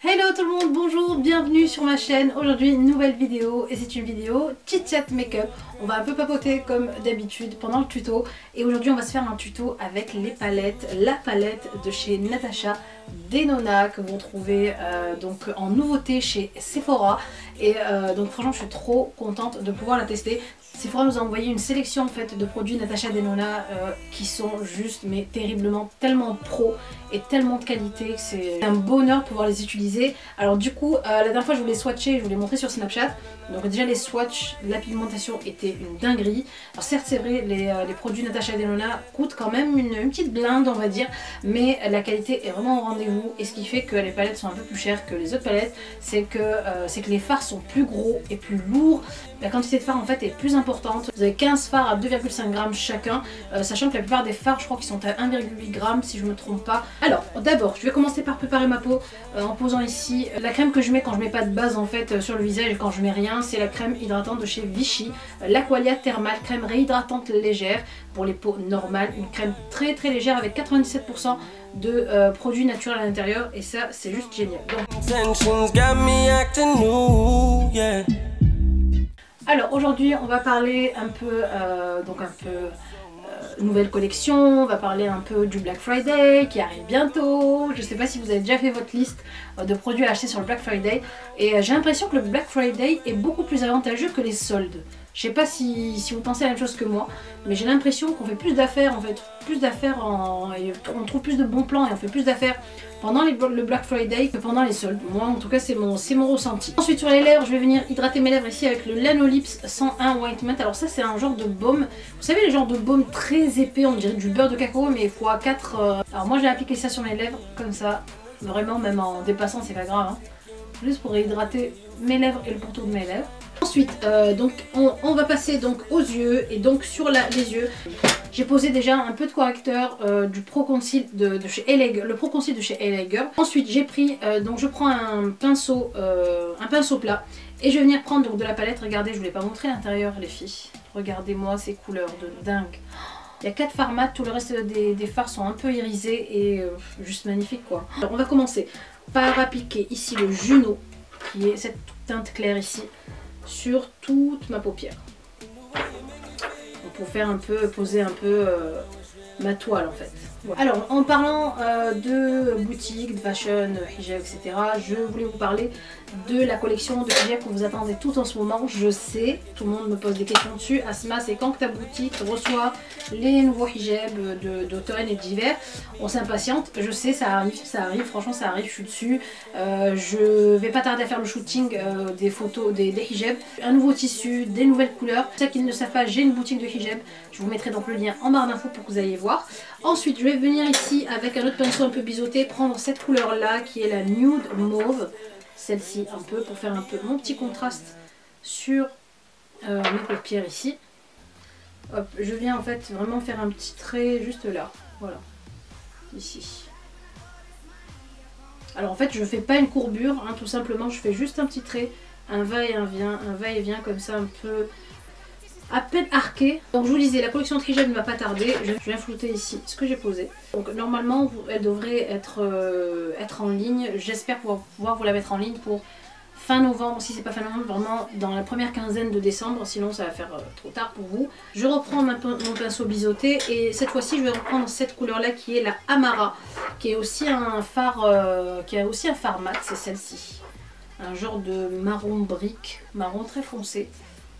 Hello tout le monde, bonjour, bienvenue sur ma chaîne. Aujourd'hui une nouvelle vidéo et c'est une vidéo chit chat make-up. On va un peu papoter comme d'habitude pendant le tuto et aujourd'hui on va se faire un tuto avec les palettes. La palette de chez Natasha Denona que vous trouvez donc en nouveauté chez Sephora et donc franchement je suis trop contente de pouvoir la tester. Sephora nous a envoyé une sélection en fait de produits Natasha Denona qui sont juste mais terriblement tellement pro et tellement de qualité que c'est un bonheur de pouvoir les utiliser. Alors du coup la dernière fois je vous les swatchais, je vous les montrais sur Snapchat. Donc déjà les swatchs, la pigmentation était une dinguerie. Alors certes c'est vrai les produits Natasha Denona coûtent quand même une petite blinde on va dire, mais la qualité est vraiment au rendez-vous et ce qui fait que les palettes sont un peu plus chères que les autres palettes, c'est que les fards sont plus gros et plus lourds. La quantité de fard en fait est plus importante. Vous avez 15 fards à 2,5 grammes chacun, sachant que la plupart des fards je crois qu'ils sont à 1,8 grammes si je me trompe pas. Alors d'abord je vais commencer par préparer ma peau en posant ici la crème que je mets quand je mets pas de base en fait sur le visage et quand je mets rien, c'est la crème hydratante de chez Vichy, l'Aqualia Thermal, crème réhydratante légère pour les peaux normales, une crème très légère avec 97% de produits naturels à l'intérieur et ça c'est juste génial. Alors aujourd'hui on va parler un peu nouvelle collection, on va parler un peu du Black Friday qui arrive bientôt. Je sais pas si vous avez déjà fait votre liste de produits à acheter sur le Black Friday et j'ai l'impression que le Black Friday est beaucoup plus avantageux que les soldes. Je sais pas si vous pensez la même chose que moi, mais j'ai l'impression qu'on fait plus d'affaires, on trouve plus de bons plans et on fait plus d'affaires pendant le Black Friday que pendant les soldes. Moi en tout cas c'est mon ressenti. Ensuite sur les lèvres je vais venir hydrater mes lèvres ici avec le Lanolips 101 White Matte. Alors ça c'est un genre de baume, vous savez les genres de baume très épais, on dirait du beurre de cacao mais x4. Alors moi j'ai appliqué ça sur mes lèvres comme ça, vraiment même en dépassant c'est pas grave hein. Juste pour hydrater mes lèvres et le pourtour de mes lèvres. Ensuite, donc on va passer donc aux yeux et donc sur les yeux. J'ai posé déjà un peu de correcteur du Pro Conceal de chez LA, le Pro Conceal de chez LA Girl. Ensuite, j'ai pris donc je prends un pinceau plat et je vais venir prendre donc de la palette. Regardez, je vous l'ai pas montré l'intérieur les filles. Regardez-moi ces couleurs de dingue. Il y a 4 fards mat, tout le reste des fards sont un peu irisés et juste magnifique quoi. Alors on va commencer par appliquer ici le Juno qui est cette teinte claire ici sur toute ma paupière. Donc pour faire un peu, poser un peu ma toile en fait. Voilà. Alors en parlant de boutique, de fashion, hijab, etc. je voulais vous parler de la collection de hijab que vous attendez tout en ce moment. Je sais, tout le monde me pose des questions dessus. Asma, c'est quand que ta boutique reçoit les nouveaux hijabs d'automne et d'hiver? On s'impatiente, je sais, ça arrive, franchement ça arrive, je suis dessus. Je vais pas tarder à faire le shooting des photos des hijabs. Un nouveau tissu, des nouvelles couleurs. Pour ceux qui ne le savent pas, j'ai une boutique de hijab. Je vous mettrai donc le lien en barre d'infos pour que vous ayez voir. Ensuite, je vais venir ici avec un autre pinceau un peu biseauté, prendre cette couleur là qui est la Nude Mauve. Celle-ci un peu pour faire un peu mon petit contraste sur mes paupières ici. Hop, je viens en fait vraiment faire un petit trait juste là, voilà, ici. Alors en fait je fais pas une courbure, hein, tout simplement je fais juste un petit trait, un va-et-vient comme ça un peu à peine arqué. Donc je vous disais, la collection de hijab ne va pas tarder. Je viens flouter ici ce que j'ai posé. Donc normalement elle devrait être en ligne. J'espère pouvoir vous la mettre en ligne pour fin novembre. Si c'est pas fin novembre, vraiment dans la première quinzaine de décembre, sinon ça va faire trop tard pour vous. Je reprends mon pinceau biseauté et cette fois-ci je vais reprendre cette couleur là qui est la Amara, qui est aussi un phare mat, c'est celle-ci. Un genre de marron brique, marron très foncé.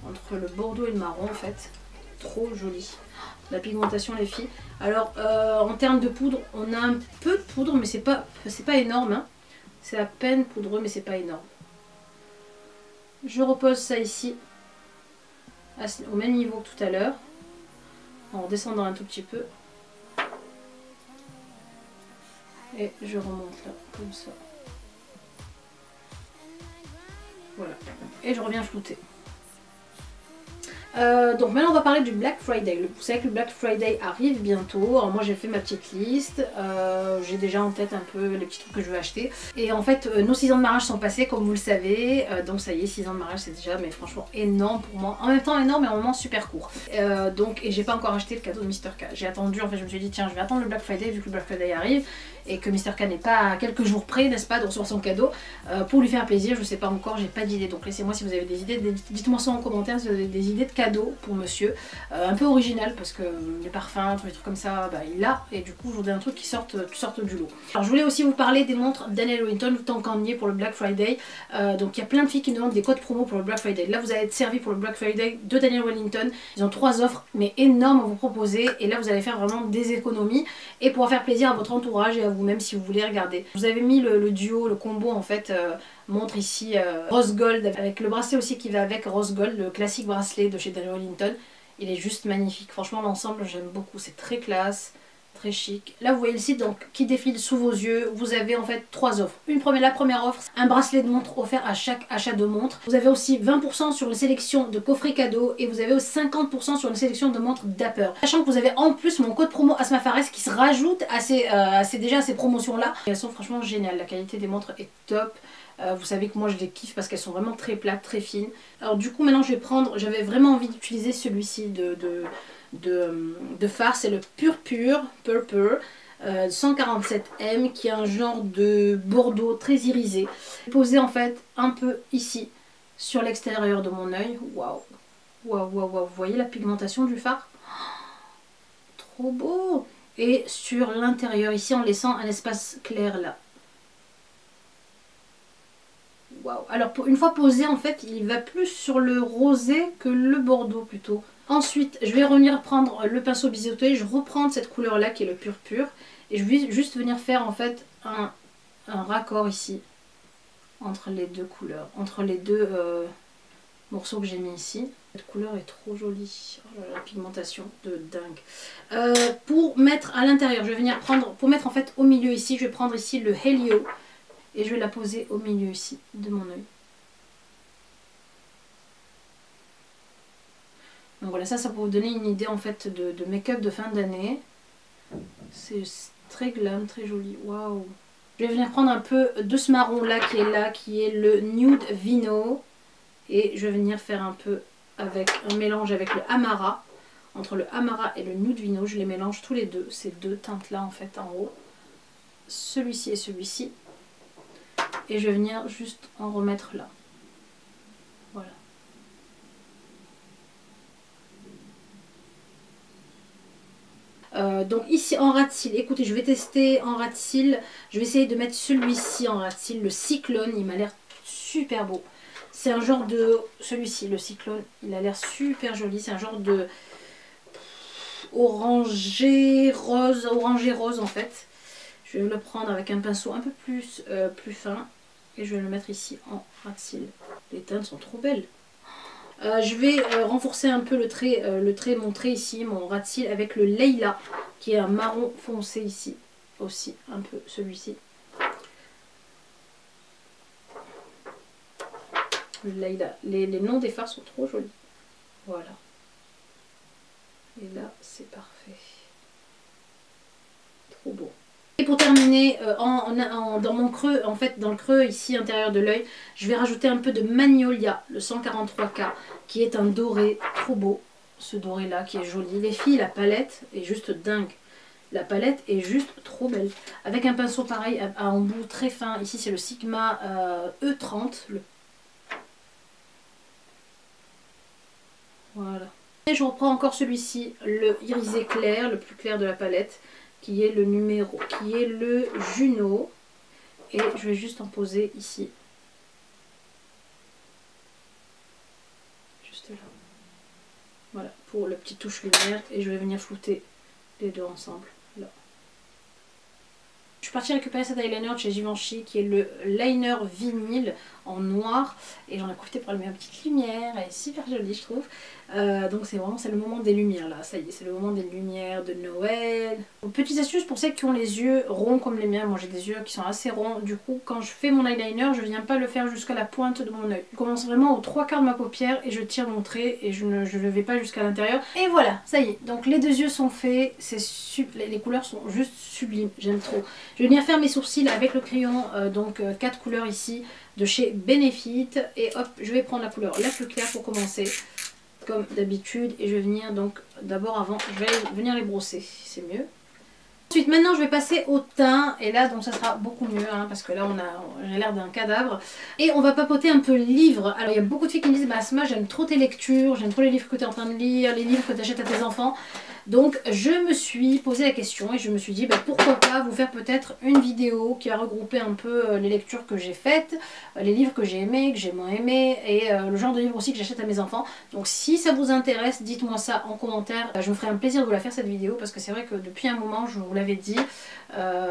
Entre le bordeaux et le marron en fait, trop joli. La pigmentation les filles. Alors en termes de poudre, on a un peu de poudre mais c'est pas énorme hein. C'est à peine poudreux mais c'est pas énorme. Je repose ça ici au même niveau que tout à l'heure en redescendant un tout petit peu et je remonte là comme ça. Voilà et je reviens flouter. Donc maintenant on va parler du Black Friday. Vous savez que le Black Friday arrive bientôt. Alors moi j'ai fait ma petite liste. J'ai déjà en tête un peu les petits trucs que je veux acheter. Et en fait nos 6 ans de mariage sont passés comme vous le savez. Donc ça y est, 6 ans de mariage c'est déjà mais franchement énorme pour moi. En même temps énorme mais en moment super court. Et j'ai pas encore acheté le cadeau de Mr. K. J'ai attendu, en fait je me suis dit tiens je vais attendre le Black Friday vu que le Black Friday arrive. Et que Mr. K n'est pas à quelques jours près, n'est-ce pas, de recevoir son cadeau pour lui faire plaisir. Je sais pas encore, j'ai pas d'idée. Donc laissez-moi si vous avez des idées, dites-moi ça en commentaire si vous avez des idées de cadeaux pour monsieur. Un peu original parce que les parfums, tous les trucs comme ça, bah, il l'a. Et du coup, je voudrais un truc qui sorte du lot. Alors je voulais aussi vous parler des montres Daniel Wellington, tant qu'on y est pour le Black Friday. Donc il y a plein de filles qui me demandent des codes promo pour le Black Friday. Là, vous allez être servi pour le Black Friday de Daniel Wellington. Ils ont 3 offres, mais énormes à vous proposer. Et là, vous allez faire vraiment des économies et pouvoir faire plaisir à votre entourage et à vous-même si vous voulez regarder. Je vous avais mis le duo, le combo en fait, montre ici rose gold avec le bracelet aussi qui va avec rose gold, le classique bracelet de chez Daniel Wellington. Il est juste magnifique. Franchement l'ensemble j'aime beaucoup, c'est très classe. Très chic. Là vous voyez le site donc qui défile sous vos yeux. Vous avez en fait 3 offres. La première offre, un bracelet de montre offert à chaque achat de montre. Vous avez aussi 20% sur une sélection de coffrets cadeaux et vous avez aussi 50% sur une sélection de montres Dapper. Sachant que vous avez en plus mon code promo AsmaFares qui se rajoute à ces promotions là. Elles sont franchement géniales. La qualité des montres est top. Vous savez que moi je les kiffe parce qu'elles sont vraiment très plates, très fines. Alors du coup maintenant je vais prendre, j'avais vraiment envie d'utiliser celui-ci de phare, c'est le Purple 147M qui est un genre de bordeaux très irisé. Posé en fait un peu ici sur l'extérieur de mon œil. Waouh, waouh, waouh, waouh, vous voyez la pigmentation du phare? Trop beau. Et sur l'intérieur ici en laissant un espace clair là. Waouh. Alors une fois posé en fait il va plus sur le rosé que le bordeaux plutôt. Ensuite je vais revenir prendre le pinceau biseauté, je reprends cette couleur là qui est le pur et je vais juste venir faire en fait un raccord ici entre les deux couleurs, entre les deux morceaux que j'ai mis ici. Cette couleur est trop jolie, oh là là, la pigmentation de dingue. Pour mettre à l'intérieur, je vais venir prendre, pour mettre en fait au milieu ici, je vais prendre ici le Helio. Et je vais la poser au milieu ici de mon œil. Donc voilà, ça peut vous donner une idée en fait de make-up de fin d'année. C'est très glam, très joli. Waouh! Je vais venir prendre un peu de ce marron là, qui est le Nude Vino. Et je vais venir faire un peu avec un mélange avec le Amara. Entre le Amara et le Nude Vino, je les mélange tous les deux. Ces deux teintes là en fait en haut. Celui-ci et celui-ci. Et je vais venir juste en remettre là. Voilà. Donc ici en ras de cils, écoutez je vais tester en ras de cils. Je vais essayer de mettre celui-ci en ras de cils, le Cyclone, il m'a l'air super beau. C'est un genre de... Celui-ci, le Cyclone, il a l'air super joli. C'est un genre de orangé rose en fait. Je vais le prendre avec un pinceau un peu plus fin. Et je vais le mettre ici en ras de cils. Les teintes sont trop belles. Je vais renforcer un peu le trait, mon trait ici, mon ras de cils avec le Leila, qui est un marron foncé ici. Aussi un peu celui-ci. Le Leila. Les noms des fards sont trop jolis. Voilà. Et là, c'est parfait. Trop beau. Et pour terminer, dans mon creux, en fait dans le creux ici intérieur de l'œil, je vais rajouter un peu de Magnolia, le 143K, qui est un doré trop beau. Ce doré là qui est joli. Les filles, la palette est juste dingue. La palette est juste trop belle. Avec un pinceau pareil à embout très fin. Ici c'est le Sigma E30. Voilà. Et je reprends encore celui-ci, le irisé clair, le plus clair de la palette, qui est le Juno. Et je vais juste en poser ici. Juste là. Voilà, pour le petit touche lumière. Et je vais venir flouter les deux ensemble. Là. Je suis partie récupérer cet eyeliner de chez Givenchy qui est le liner vinyle en noir et j'en ai profité pour allumer une petite lumière, elle est super jolie je trouve. Donc c'est le moment des lumières là, ça y est, c'est le moment des lumières de Noël. Petite astuce pour celles qui ont les yeux ronds comme les miens, moi j'ai des yeux qui sont assez ronds, du coup quand je fais mon eyeliner je viens pas le faire jusqu'à la pointe de mon oeil. Je commence vraiment aux 3/4 de ma paupière et je tire mon trait et je ne le vais pas jusqu'à l'intérieur. Et voilà, ça y est, donc les 2 yeux sont faits, les couleurs sont juste sublimes, j'aime trop. Je vais venir faire mes sourcils avec le crayon, 4 couleurs ici de chez Benefit et hop, je vais prendre la couleur la plus claire pour commencer. Comme d'habitude et je vais venir donc d'abord avant je vais venir les brosser, c'est mieux. Ensuite maintenant je vais passer au teint et là donc ça sera beaucoup mieux hein, parce que là j'ai l'air d'un cadavre et on va papoter un peu livres. Alors il y a beaucoup de filles qui me disent bah Asma j'aime trop tes lectures, j'aime trop les livres que tu es en train de lire, les livres que tu achètes à tes enfants. Donc je me suis posé la question et je me suis dit bah, pourquoi pas vous faire peut-être une vidéo qui va regrouper un peu les lectures que j'ai faites, les livres que j'ai aimés, que j'ai moins aimés et le genre de livres aussi que j'achète à mes enfants. Donc si ça vous intéresse, dites-moi ça en commentaire, je me ferai un plaisir de vous la faire cette vidéo parce que c'est vrai que depuis un moment je vous l'avais dit,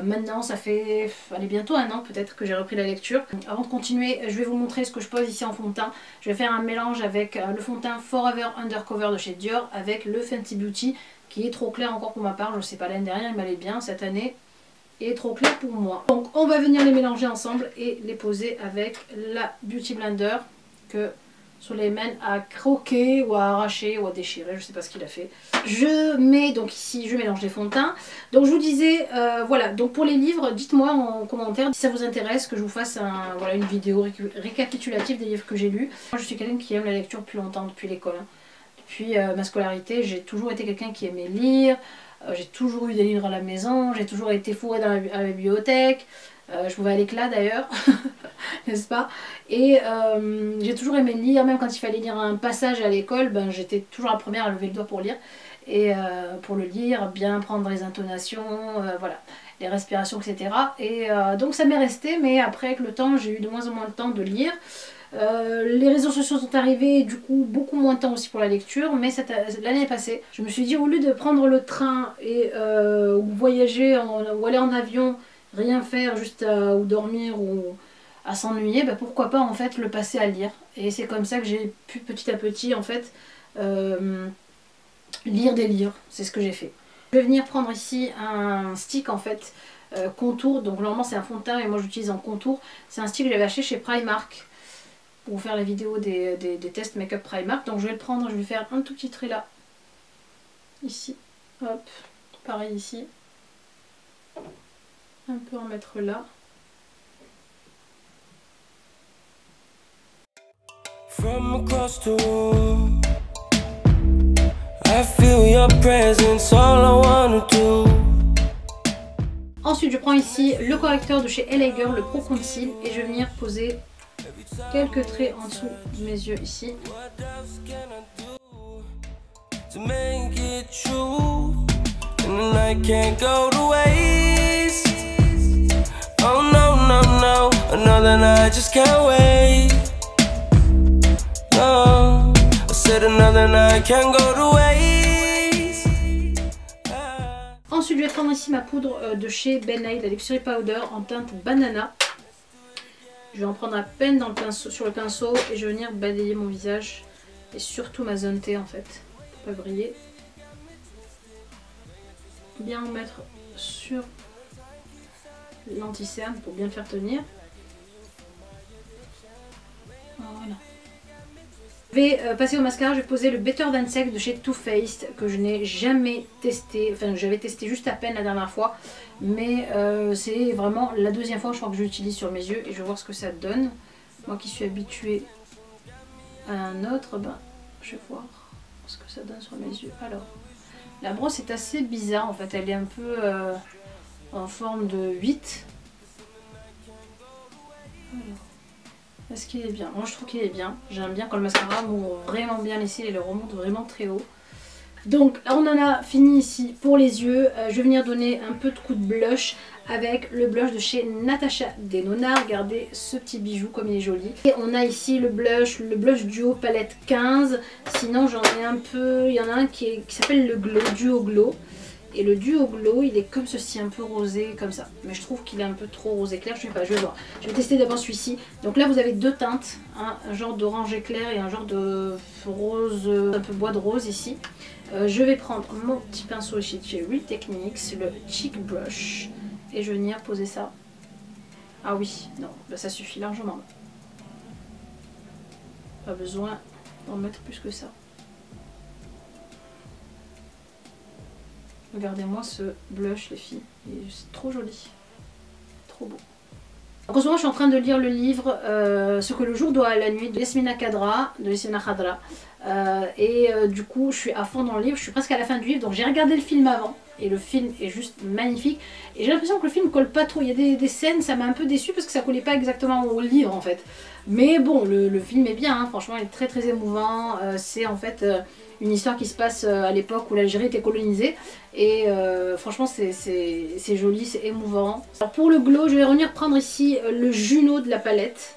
maintenant ça fait allez, bientôt 1 an peut-être que j'ai repris la lecture. Avant de continuer je vais vous montrer ce que je pose ici en fond de teint. Je vais faire un mélange avec le fond de teint Forever Undercover de chez Dior avec le Fenty Beauty qui est trop clair encore pour ma part, je sais pas, l'année dernière il m'allait bien, cette année il est trop clair pour moi. Donc on va venir les mélanger ensemble et les poser avec la Beauty Blender que Suleiman a croqué ou a arraché ou a déchiré, je sais pas ce qu'il a fait. Je mets donc ici, je mélange les fonds de teint. Donc je vous disais, voilà, donc pour les livres, dites-moi en commentaire si ça vous intéresse que je vous fasse voilà, une vidéo récapitulative des livres que j'ai lus. Moi je suis quelqu'un qui aime la lecture depuis longtemps, depuis l'école. Hein. Depuis ma scolarité, j'ai toujours été quelqu'un qui aimait lire, j'ai toujours eu des livres à la maison, j'ai toujours été fourrée à la bibliothèque, je pouvais à l'éclat d'ailleurs, n'est-ce pas? Et j'ai toujours aimé lire, même quand il fallait lire un passage à l'école, ben, j'étais toujours la première à lever le doigt pour lire, et pour le lire, bien prendre les intonations, voilà, les respirations, etc. Et donc ça m'est resté, mais après avec le temps, j'ai eu de moins en moins de temps de lire. Les réseaux sociaux sont arrivés, du coup beaucoup moins de temps aussi pour la lecture, mais l'année passée, je me suis dit au lieu de prendre le train et ou voyager ou aller en avion, rien faire juste ou dormir ou à s'ennuyer, bah pourquoi pas en fait le passer à lire. Et c'est comme ça que j'ai pu petit à petit en fait lire des livres, c'est ce que j'ai fait. Je vais venir prendre ici un stick en fait contour, donc normalement c'est un fond de teint et moi j'utilise en contour, c'est un stick que j'avais acheté chez Primark pour faire la vidéo des tests make-up Primark. Donc je vais le prendre, je vais faire un tout petit trait là, ici, hop, pareil ici, un peu en mettre là. From across the world, I feel your presence, all I wanna do. Ensuite je prends ici le correcteur de chez LA Girl, le Pro Conceal, et je vais venir poser quelques traits en dessous de mes yeux ici. Ensuite je vais prendre ici ma poudre de chez Ben Nye, la Luxury Powder en teinte banana. Je vais en prendre à peine dans le pinceau, sur le pinceau et je vais venir balayer mon visage et surtout ma zone T en fait, pour pas briller. Bien en mettre sur l'anti-cerne pour bien le faire tenir. Voilà. Je vais passer au mascara, je vais poser le Better Than Sex de chez Too Faced que je n'ai jamais testé, enfin j'avais testé juste à peine la dernière fois, mais c'est vraiment la deuxième fois je crois que je l'utilise sur mes yeux et je vais voir ce que ça donne. Moi qui suis habituée à un autre, ben, je vais voir ce que ça donne sur mes yeux. Alors, la brosse est assez bizarre en fait, elle est un peu en forme de 8. Alors. Est-ce qu'il est bien? Moi je trouve qu'il est bien. J'aime bien quand le mascara m'ouvre vraiment bien les cils et le remonte vraiment très haut. Donc là on en a fini ici pour les yeux. Je vais venir donner un peu de coup de blush avec le blush de chez Natasha Denona. Regardez ce petit bijou comme il est joli. Et on a ici le blush duo palette 15. Sinon j'en ai un peu, il y en a un qui s'appelle le Glow, Duo Glow. Et le Duo Glow, il est comme ceci, un peu rosé, comme ça. Mais je trouve qu'il est un peu trop rosé clair, je sais pas, je vais voir. Je vais tester d'abord celui-ci. Donc là, vous avez deux teintes, hein, un genre d'orange éclair et un genre de rose, un peu bois de rose ici. Je vais prendre mon petit pinceau chez Real Techniques, le Cheek Brush, et je vais venir poser ça. Ah oui, non, bah ça suffit largement. Pas besoin d'en mettre plus que ça. Regardez-moi ce blush les filles, c'est trop joli, trop beau. Donc en ce moment je suis en train de lire le livre Ce que le jour doit à la nuit de Yasmina Khadra, du coup je suis à fond dans le livre, je suis presque à la fin du livre, donc j'ai regardé le film avant et le film est juste magnifique et j'ai l'impression que le film colle pas trop, il y a des scènes, ça m'a un peu déçue parce que ça collait pas exactement au livre en fait, mais bon le film est bien, hein. Franchement il est très très émouvant, c'est en fait une histoire qui se passe à l'époque où l'Algérie était colonisée et franchement c'est joli, c'est émouvant. Alors pour le glow je vais revenir prendre ici le Juno de la palette.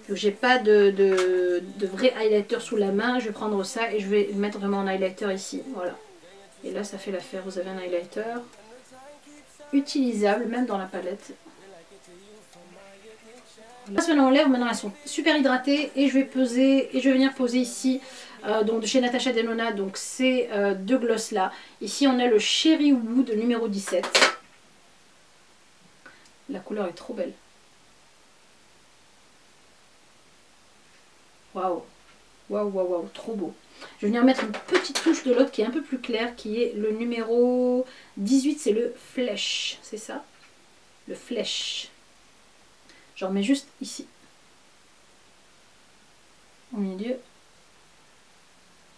J'ai pas de vrai highlighter sous la main, je vais prendre ça et je vais le mettre vraiment en highlighter ici, voilà. Et là ça fait l'affaire, vous avez un highlighter utilisable même dans la palette. Là maintenant en lèvres, maintenant elles sont super hydratées et je vais venir poser ici donc de chez Natasha Denona, donc ces deux gloss là. Ici on a le Cherry Wood numéro 17. La couleur est trop belle. Waouh, waouh, waouh, waouh, trop beau. Je vais venir mettre une petite touche de l'autre qui est un peu plus claire, qui est le numéro 18, c'est le Flèche, c'est ça? Le Flèche. J'en mets juste ici. Au milieu.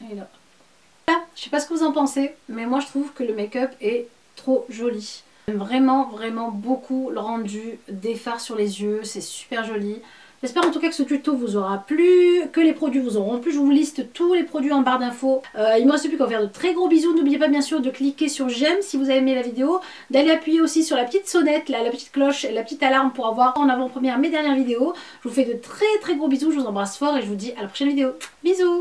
Et là. Voilà, je sais pas ce que vous en pensez, mais moi je trouve que le make-up est trop joli. J'aime vraiment, vraiment beaucoup le rendu des fards sur les yeux, c'est super joli. J'espère en tout cas que ce tuto vous aura plu, que les produits vous auront plu. Je vous liste tous les produits en barre d'infos. Il ne me reste plus qu'à vous faire de très gros bisous. N'oubliez pas bien sûr de cliquer sur j'aime si vous avez aimé la vidéo. D'aller appuyer aussi sur la petite sonnette, là, la petite cloche, la petite alarme pour avoir en avant-première mes dernières vidéos. Je vous fais de très très gros bisous. Je vous embrasse fort et je vous dis à la prochaine vidéo. Bisous!